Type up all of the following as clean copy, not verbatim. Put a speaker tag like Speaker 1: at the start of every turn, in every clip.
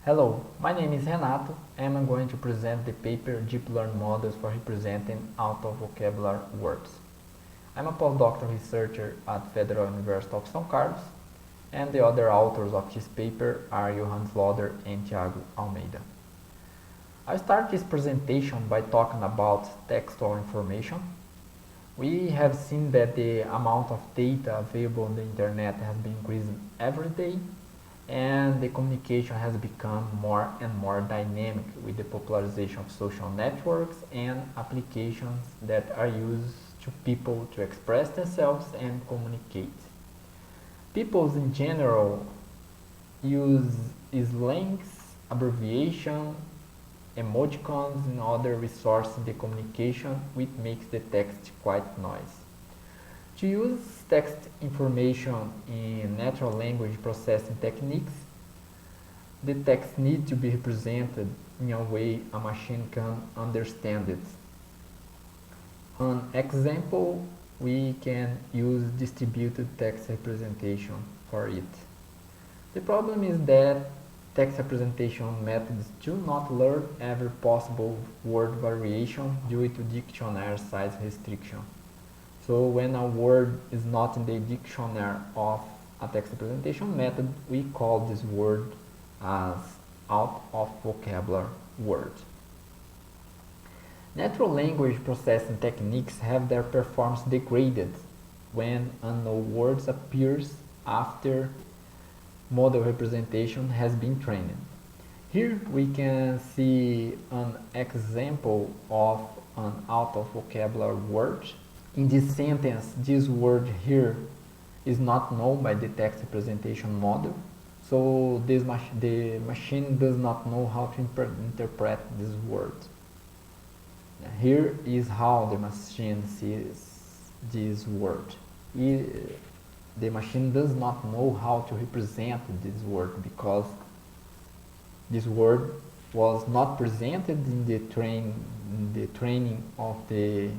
Speaker 1: Hello, my name is Renato and I'm going to present the paper Deep Learning Models for Representing Out-of-Vocabulary Words. I'm a postdoctoral researcher at Federal University of São Carlos, and the other authors of this paper are Johannes Loder and Thiago Almeida. I'll start this presentation by talking about textual information. We have seen that the amount of data available on the internet has been increasing every day, and the communication has become more and more dynamic with the popularization of social networks and applications that are used to people to express themselves and communicate. People in general use slangs, abbreviations, emoticons and other resources in the communication, which makes the text quite noisy. To use text information in natural language processing techniques, the text needs to be represented in a way a machine can understand it. An example, we can use distributed text representation for it. The problem is that text representation methods do not learn every possible word variation due to dictionary size restriction. So when a word is not in the dictionary of a text representation method, we call this word as out-of-vocabulary word. Natural language processing techniques have their performance degraded when unknown words appears after model representation has been trained. Here we can see an example of an out-of-vocabulary word. In this sentence, this word here is not known by the text representation model, so the machine does not know how to interpret this word. Here is how the machine sees this word. The machine does not know how to represent this word because this word was not presented in the training of the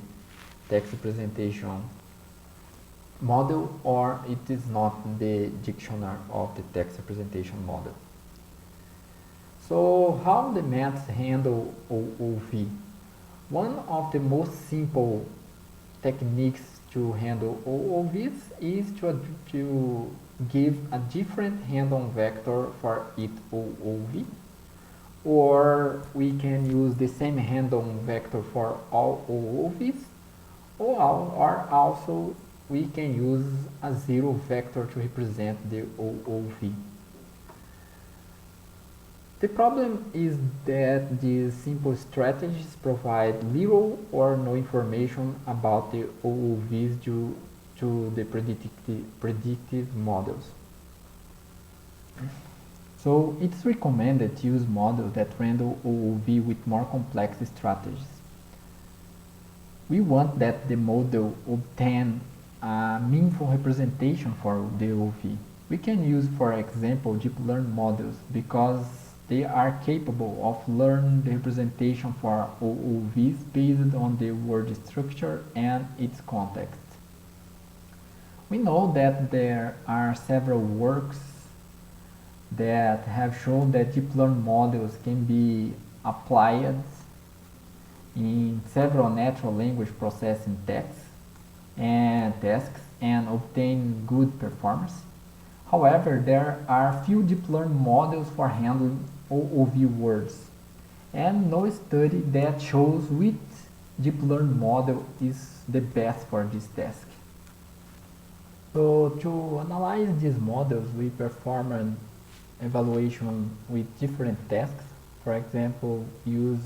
Speaker 1: text representation model, or it is not in the dictionary of the text representation model. So how the methods handle OOV? One of the most simple techniques to handle OOVs is to give a different random vector for each OOV, or we can use the same random vector for all OOVs, or also we can use a zero vector to represent the OOV. The problem is that these simple strategies provide little or no information about the OOVs due to the predictive models. So it's recommended to use models that handle OOV with more complex strategies. We want that the model obtain a meaningful representation for the OOV. We can use, for example, deep learning models because they are capable of learning the representation for OOVs based on the word structure and its context. We know that there are several works that have shown that deep learning models can be applied in several natural language processing tasks and obtain good performance. However, there are few deep learning models for handling OOV words, and no study that shows which deep learning model is the best for this task. So to analyze these models, we perform an evaluation with different tasks. For example, use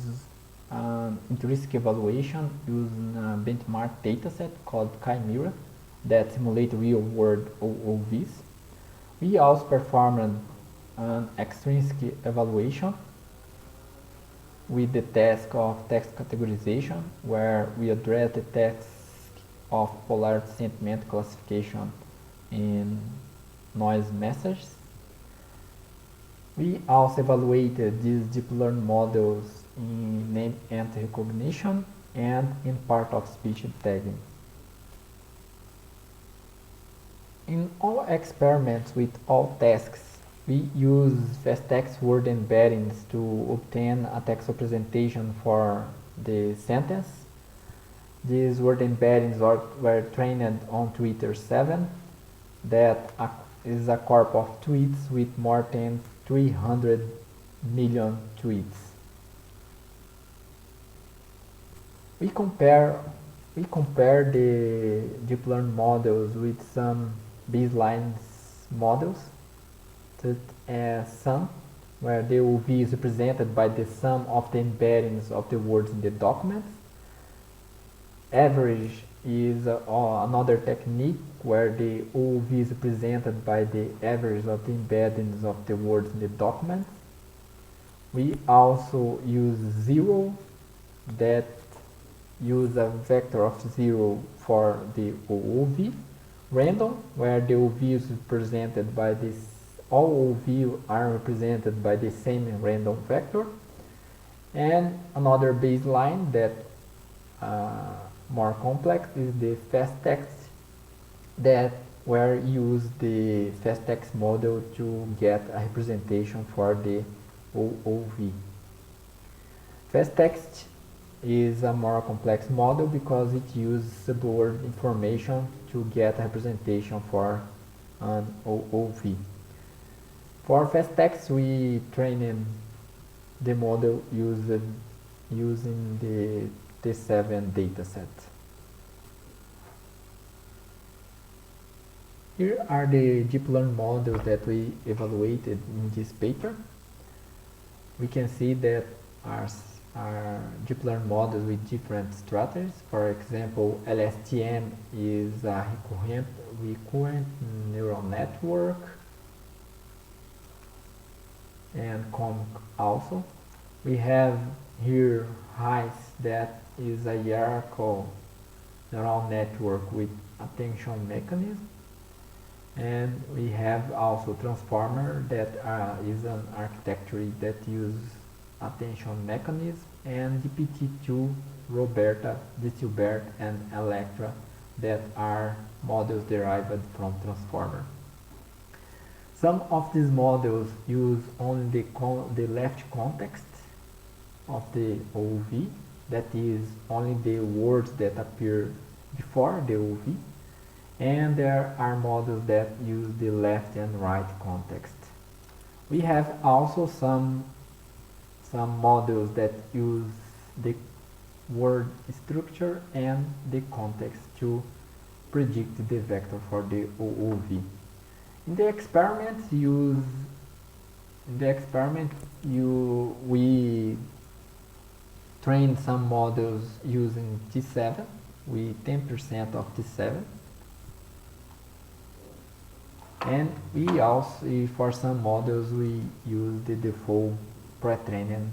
Speaker 1: intrinsic evaluation using a benchmark dataset called Chimera that simulates real-world OOVs. We also perform an extrinsic evaluation with the task of text categorization, where we address the task of polarity sentiment classification in noise messages. We also evaluated these deep learning models in name entity recognition and in part of speech tagging. In all experiments with all tasks, We use fast text word embeddings to obtain a text representation for the sentence. These word embeddings were trained on Twitter 7, that is a corp of tweets with more than 300 million tweets. We compare the deep learning models with some baseline models, such as sum, where the OV is represented by the sum of the embeddings of the words in the document. Average is another technique where the OV is represented by the average of the embeddings of the words in the document. We also use zero, that use a vector of 0 for the OV. Random, where the OV is represented by this, all OV are represented by the same random vector. And another baseline that more complex is the fast text, that where use the fast text model to get a representation for the OOV. Fast text is a more complex model because it uses subword information to get a representation for an OOV. For fast text, we train the model using the T7 dataset. Here are the deep learning models that we evaluated in this paper. We can see that our deep learning models with different strategies. For example, LSTM is a recurrent neural network, and COMC also. We have here HAIS, that is a hierarchical neural network with attention mechanism. And we have also Transformer, that is an architecture that uses attention mechanism, and GPT-2, Roberta, DSilBert, and Electra, that are models derived from Transformer. Some of these models use only the left context of the OV, that is only the words that appear before the OV, and there are models that use the left and right context. We have also some models that use the word structure and the context to predict the vector for the OOV. In the experiment, we trained some models using T7 with 10% of T7. And we also, for some models, we use the default pre-trained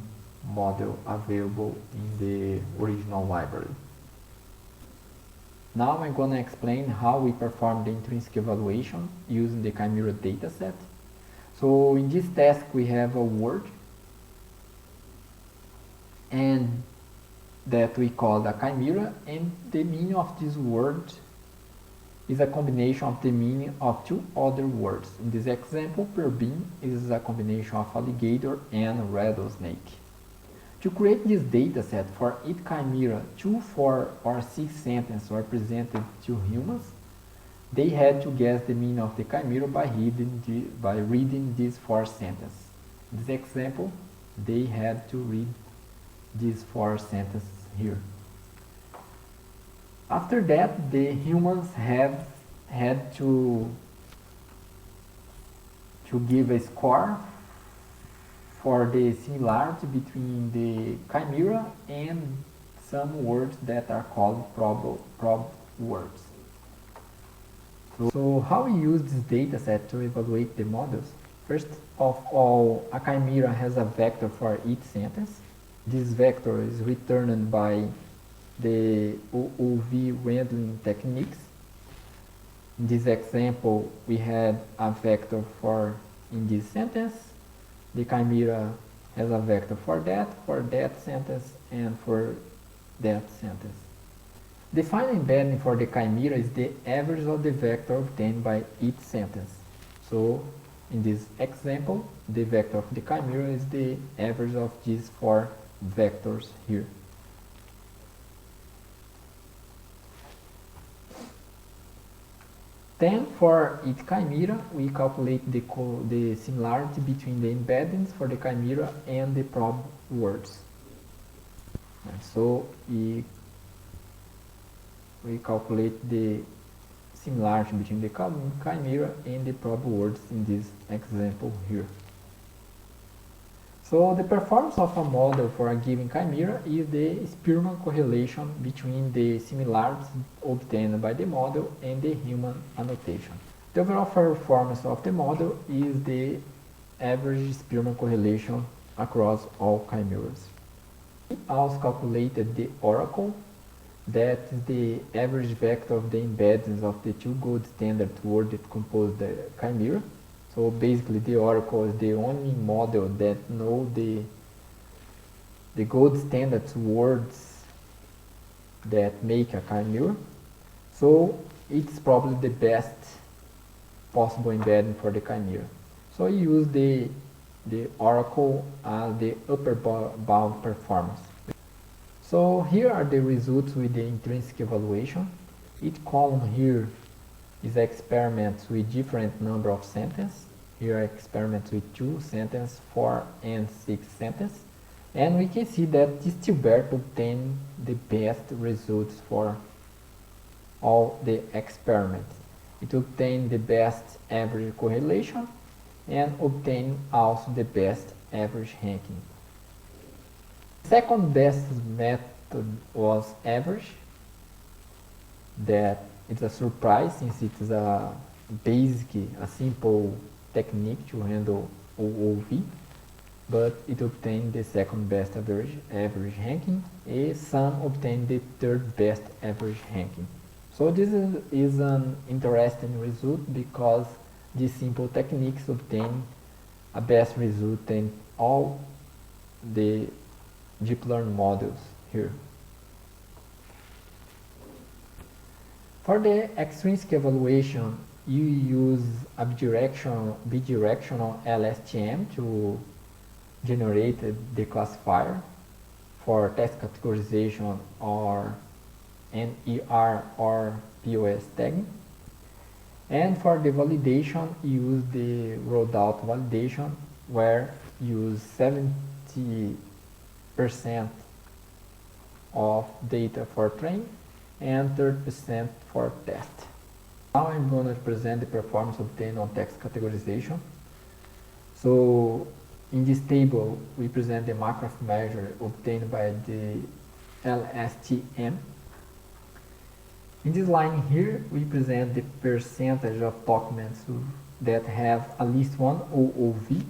Speaker 1: model available in the original library. Now I'm going to explain how we perform the intrinsic evaluation using the Chimera dataset. So in this task we have a word, and that we call the Chimera, and the meaning of this word is a combination of the meaning of two other words. In this example, Perbin is a combination of alligator and rattlesnake. To create this dataset for each chimera, 2, 4, or 6 sentences were presented to humans. They had to guess the meaning of the chimera by reading these 4 sentences. In this example, they had to read these 4 sentences here. After that, the humans have had to give a score for the similarity between the chimera and some words that are called prob words. So how we use this dataset to evaluate the models? First of all, a chimera has a vector for each sentence. This vector is returned by the OOV rendering techniques. In this example, we had a vector for in this sentence. The chimera has a vector for that sentence, and for that sentence. The final embedding for the chimera is the average of the vector obtained by each sentence. So In this example, the vector of the chimera is the average of these 4 vectors here. Then for each chimera, we calculate the similarity between the embeddings for the chimera and the probe words. And so we calculate the similarity between the chimera and the probe words in this example here. So the performance of a model for a given chimera is the Spearman correlation between the similarities obtained by the model and the human annotation. The overall performance of the model is the average Spearman correlation across all chimeras. We also calculated the oracle, that is the average vector of the embeddings of the 2 gold standard words that compose the chimera. So basically the oracle is the only model that know the gold standard words that make a chimera. So it's probably the best possible embedding for the chimera. So I use the oracle as the upper bound performance. So here are the results with the intrinsic evaluation. Each column here is experiments with different number of sentences. Here are experiments with 2 sentences, 4 and 6 sentences. And we can see that Stilbert obtained the best results for all the experiments. It obtained the best average correlation and obtained also the best average ranking. Second best method was average. That it's a surprise since it is a simple technique to handle OOV, but it obtained the second best average ranking, and some obtained the third best average ranking. So this is an interesting result because these simple techniques obtain a best result in all the deep learning models here. For the extrinsic evaluation, you use a bidirectional LSTM to generate the classifier for test categorization or NER or POS tagging. And for the validation, you use the rolled out validation where you use 70% of data for train and 30% for test. Now I'm going to present the performance obtained on text categorization. So in this table, we present the Markov measure obtained by the LSTM. In this line here, we present the percentage of documents that have at least one OOV.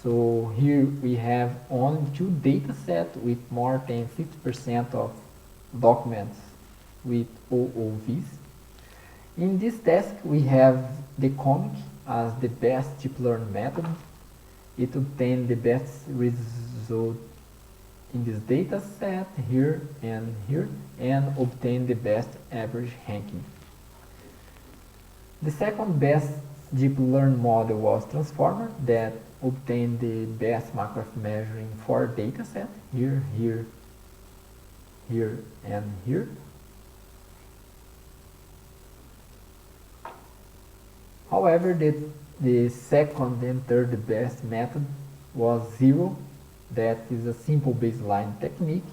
Speaker 1: So here we have only 2 data sets with more than 50% of documents with OOVs. In this task, we have the COMIC as the best deep learning method. It obtained the best result in this data set here and obtained the best average ranking. The second best deep learning model was Transformer that obtained the best Markov measure in 4 data sets here, and here. However, the second and third best method was Zero. That is a simple baseline technique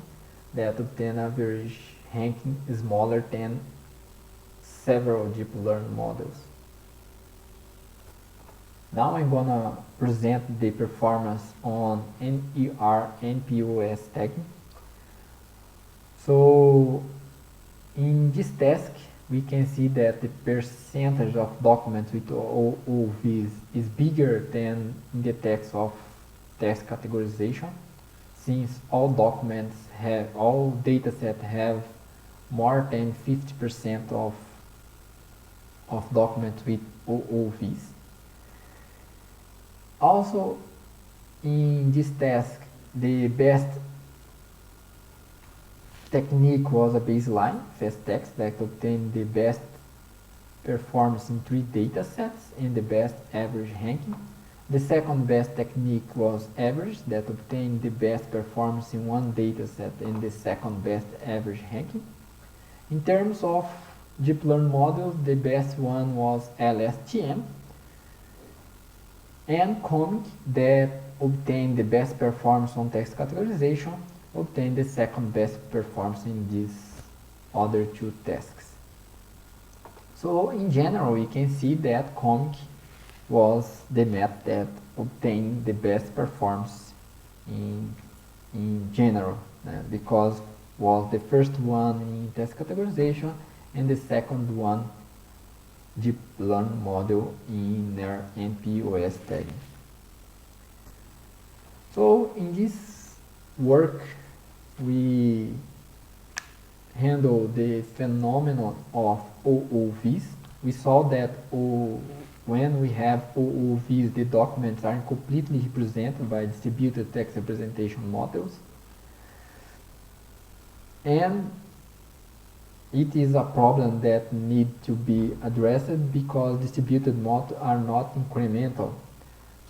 Speaker 1: that obtains average ranking smaller than several deep learning models. Now I'm gonna present the performance on NER and POS tagging. So in this task, we can see that the percentage of documents with OOVs is bigger than in the text of text categorization, since all datasets have more than 50% of documents with OOVs. Also, in this task, the best technique was a baseline fastText that obtained the best performance in 3 datasets and the best average ranking. The second best technique was average, that obtained the best performance in one dataset and the second best average ranking. In terms of deep learning models, the best one was LSTM, and Comic, that obtained the best performance on text categorization, obtained the second best performance in these other two tasks. So in general, we can see that Comic was the method that obtained the best performance in general, because was the first one in test categorization and the second one deep learning model in their NP-OS tagging. So in this work, we handle the phenomenon of OOVs. We saw that when we have OOVs, the documents are incompletely represented by distributed text representation models. And it is a problem that needs to be addressed because distributed models are not incremental.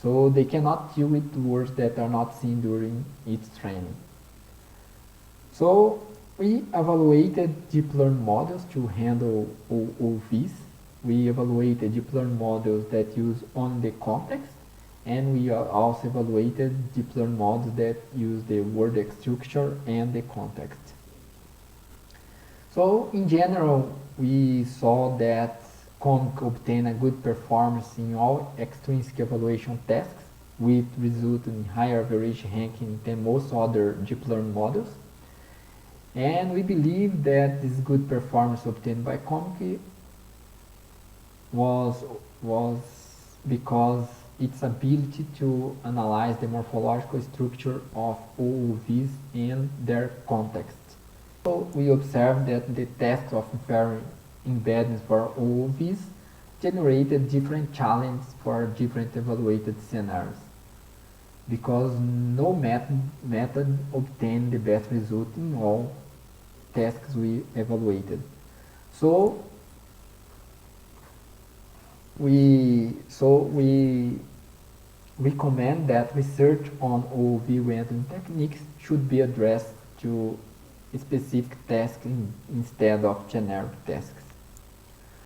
Speaker 1: So they cannot deal with words that are not seen during its training. So we evaluated deep learning models to handle OOVs. We evaluated deep learning models that use only the context, and we also evaluated deep learning models that use the word structure and the context. So in general, we saw that Comic obtained a good performance in all extrinsic evaluation tasks, which resulted in higher average ranking than most other deep learning models. And we believe that this good performance obtained by Comic was because its ability to analyze the morphological structure of OOVs and their context. So we observed that the task of inferring embeddings for OOVs generated different challenges for different evaluated scenarios, because no method obtained the best result in all tasks we evaluated. So we recommend that research on OOV rendering techniques should be addressed to specific tasks instead of generic tasks.